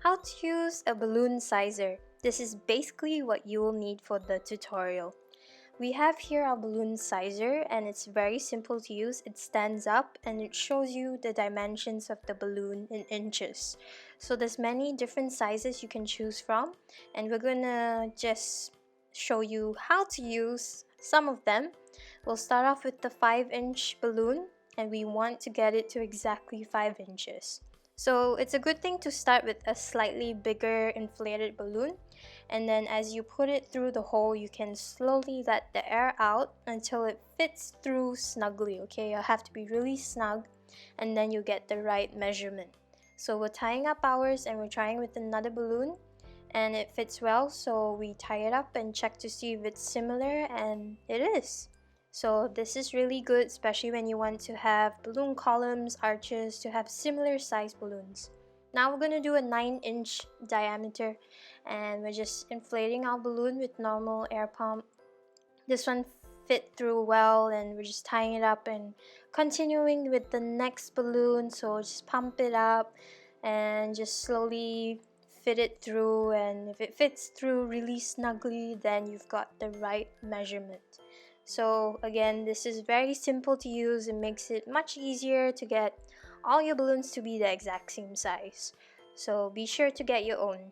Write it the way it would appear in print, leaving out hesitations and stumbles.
How to use a balloon sizer. This is basically what you will need for the tutorial. We have here our balloon sizer and it's very simple to use. It stands up and it shows you the dimensions of the balloon in inches. So there's many different sizes you can choose from, and we're gonna just show you how to use some of them. We'll start off with the 5-inch balloon, and we want to get it to exactly 5 inches. So it's a good thing to start with a slightly bigger inflated balloon, and then as you put it through the hole, you can slowly let the air out until it fits through snugly. Okay, you'll have to be really snug, and then you get the right measurement. So we're tying up ours and we're trying with another balloon, and it fits well, so we tie it up and check to see if it's similar, and it is. So this is really good, especially when you want to have balloon columns, arches, to have similar size balloons. Now we're going to do a 9-inch diameter, and we're just inflating our balloon with normal air pump. This one fit through well, and we're just tying it up and continuing with the next balloon. So just pump it up and just slowly fit it through, and if it fits through really snugly, then you've got the right measurement. So again, this is very simple to use. It makes it much easier to get all your balloons to be the exact same size. So be sure to get your own.